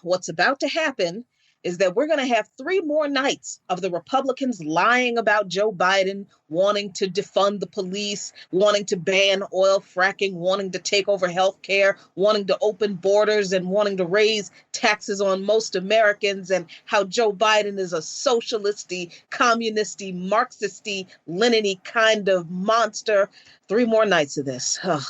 What's about to happen is that we're going to have 3 more nights of the Republicans lying about Joe Biden, wanting to defund the police, wanting to ban oil fracking, wanting to take over health care, wanting to open borders, and wanting to raise taxes on most Americans, and how Joe Biden is a socialisty, communisty, Marxisty, Lenin-y kind of monster. 3 more nights of this. Ugh.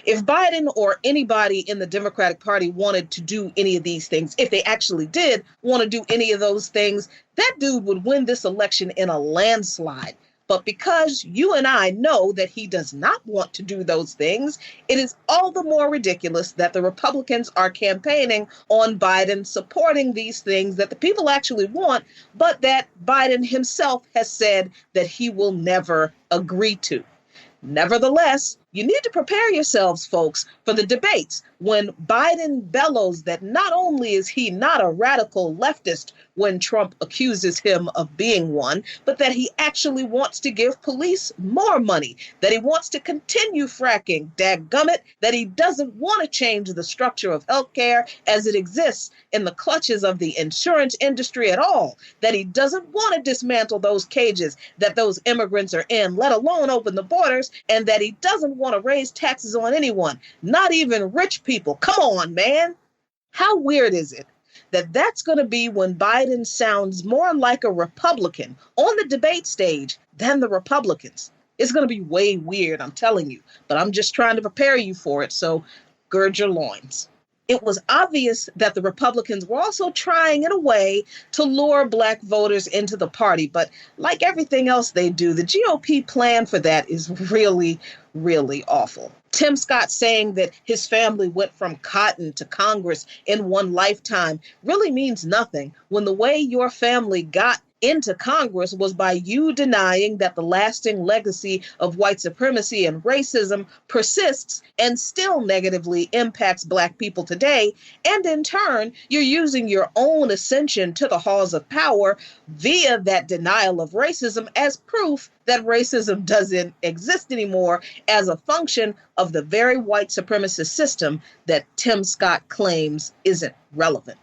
If Biden or anybody in the Democratic Party wanted to do any of these things, if they actually did want to do any of those things, that dude would win this election in a landslide. But because you and I know that he does not want to do those things, it is all the more ridiculous that the Republicans are campaigning on Biden supporting these things that the people actually want, but that Biden himself has said that he will never agree to. Nevertheless, you need to prepare yourselves, folks, for the debates when Biden bellows that not only is he not a radical leftist when Trump accuses him of being one, but that he actually wants to give police more money, that he wants to continue fracking, dadgummit, that he doesn't want to change the structure of healthcare as it exists in the clutches of the insurance industry at all, that he doesn't want to dismantle those cages that those immigrants are in, let alone open the borders, and that he doesn't want to raise taxes on anyone, not even rich people. Come on, man. How weird is it that that's going to be when Biden sounds more like a Republican on the debate stage than the Republicans? It's going to be way weird, I'm telling you, but I'm just trying to prepare you for it, so gird your loins. It was obvious that the Republicans were also trying in a way to lure Black voters into the party. But like everything else they do, the GOP plan for that is really, really awful. Tim Scott saying that his family went from cotton to Congress in one lifetime really means nothing when the way your family got into Congress was by you denying that the lasting legacy of white supremacy and racism persists and still negatively impacts Black people today. And in turn, you're using your own ascension to the halls of power via that denial of racism as proof that racism doesn't exist anymore as a function of the very white supremacist system that Tim Scott claims isn't relevant.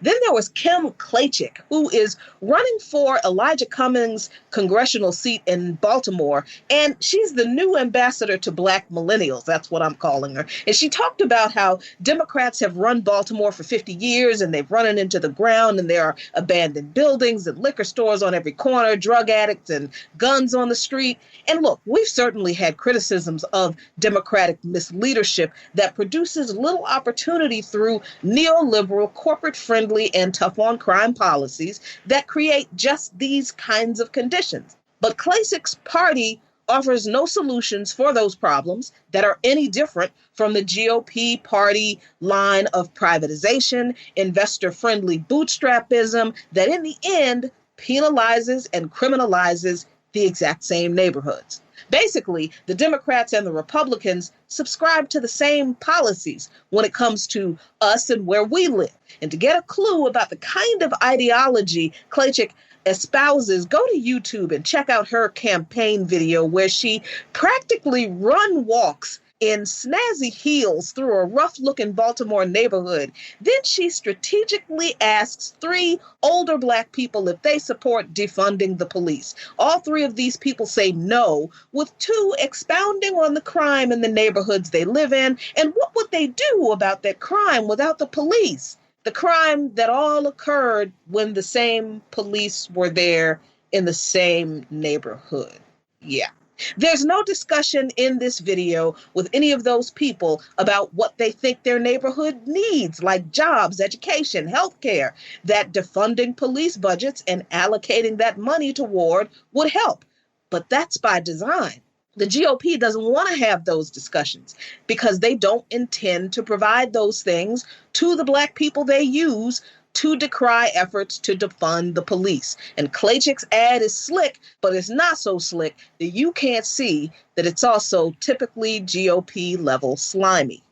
Then there was Kim Klacik, who is running for Elijah Cummings' congressional seat in Baltimore, and she's the new ambassador to Black millennials. That's what I'm calling her. And she talked about how Democrats have run Baltimore for 50 years, and they've run it into the ground, and there are abandoned buildings and liquor stores on every corner, drug addicts and guns on the street. And look, we've certainly had criticisms of Democratic misleadership that produces little opportunity through neoliberal, corporate-friendly, and tough-on-crime policies that create just these kinds of conditions. But Klasik's party offers no solutions for those problems that are any different from the GOP party line of privatization, investor-friendly bootstrapism that in the end penalizes and criminalizes the exact same neighborhoods. Basically, the Democrats and the Republicans subscribe to the same policies when it comes to us and where we live. And to get a clue about the kind of ideology Klacik espouses, go to YouTube and check out her campaign video where she practically walks in snazzy heels through a rough-looking Baltimore neighborhood. Then she strategically asks 3 older Black people if they support defunding the police. All 3 of these people say no, with 2 expounding on the crime in the neighborhoods they live in, and what would they do about that crime without the police? The crime that all occurred when the same police were there in the same neighborhood. Yeah. There's no discussion in this video with any of those people about what they think their neighborhood needs, like jobs, education, healthcare, that defunding police budgets and allocating that money toward would help. But that's by design. The GOP doesn't want to have those discussions because they don't intend to provide those things to the Black people they use to decry efforts to defund the police. And Klacik's ad is slick, but it's not so slick that you can't see that it's also typically GOP level slimy.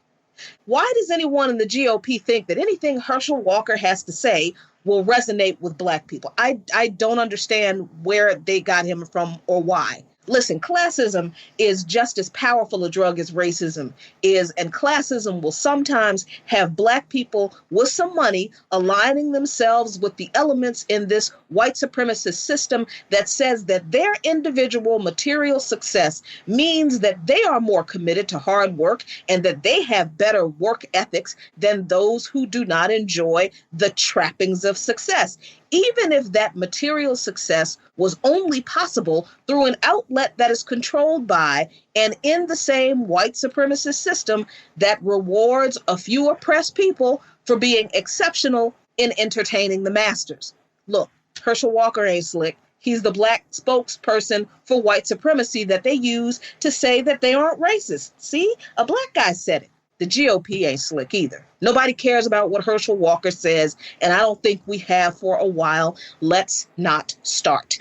Why does anyone in the GOP think that anything Herschel Walker has to say will resonate with Black people? I don't understand where they got him from or why. Listen, classism is just as powerful a drug as racism is, and classism will sometimes have Black people with some money aligning themselves with the elements in this white supremacist system that says that their individual material success means that they are more committed to hard work and that they have better work ethics than those who do not enjoy the trappings of success, even if that material success was only possible through an outlet that is controlled by and in the same white supremacist system that rewards a few oppressed people for being exceptional in entertaining the masters. Look, Herschel Walker ain't slick. He's the Black spokesperson for white supremacy that they use to say that they aren't racist. See, a Black guy said it. The GOP ain't slick either. Nobody cares about what Herschel Walker says, and I don't think we have for a while. Let's not start.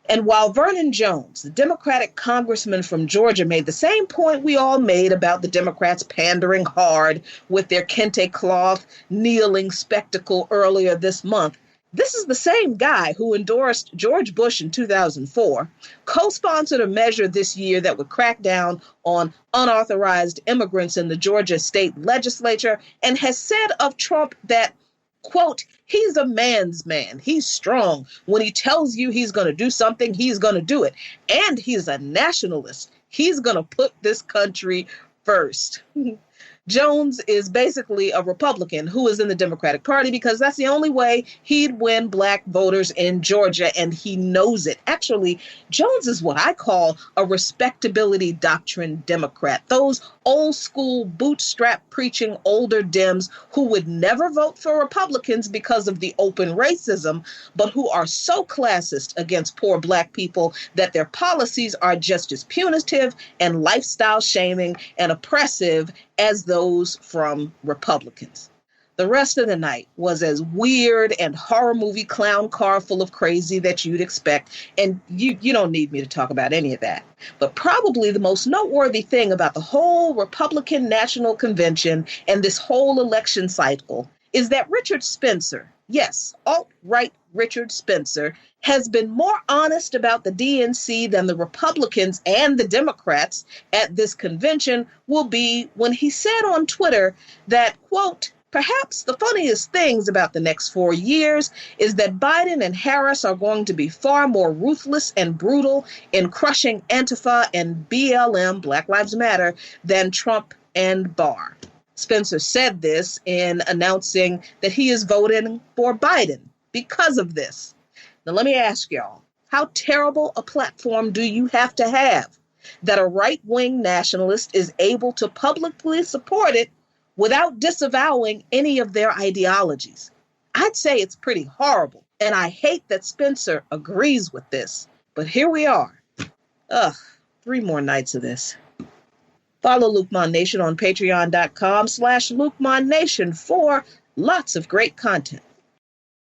And while Vernon Jones, the Democratic congressman from Georgia, made the same point we all made about the Democrats pandering hard with their kente cloth kneeling spectacle earlier this month, this is the same guy who endorsed George Bush in 2004, co-sponsored a measure this year that would crack down on unauthorized immigrants in the Georgia state legislature, and has said of Trump that, quote, he's a man's man. He's strong. When he tells you he's going to do something, he's going to do it. And he's a nationalist. He's going to put this country first. Jones is basically a Republican who is in the Democratic Party because that's the only way he'd win Black voters in Georgia, and he knows it. Actually, Jones is what I call a respectability doctrine Democrat. Those old school bootstrap preaching older Dems who would never vote for Republicans because of the open racism, but who are so classist against poor Black people that their policies are just as punitive and lifestyle shaming and oppressive as those from Republicans. The rest of the night was as weird and horror movie clown car full of crazy that you'd expect, and you don't need me to talk about any of that. But probably the most noteworthy thing about the whole Republican National Convention and this whole election cycle is that Richard Spencer, yes, alt-right Richard Spencer, has been more honest about the DNC than the Republicans and the Democrats at this convention will be when he said on Twitter that, quote, perhaps the funniest things about the next 4 years is that Biden and Harris are going to be far more ruthless and brutal in crushing Antifa and BLM, Black Lives Matter, than Trump and Barr. Spencer said this in announcing that he is voting for Biden because of this. Now, let me ask y'all, how terrible a platform do you have that a right-wing nationalist is able to publicly support it without disavowing any of their ideologies? I'd say it's pretty horrible, and I hate that Spencer agrees with this. But here we are. 3 more nights of this. Follow Lukman Nation on patreon.com/LukmanNation for lots of great content.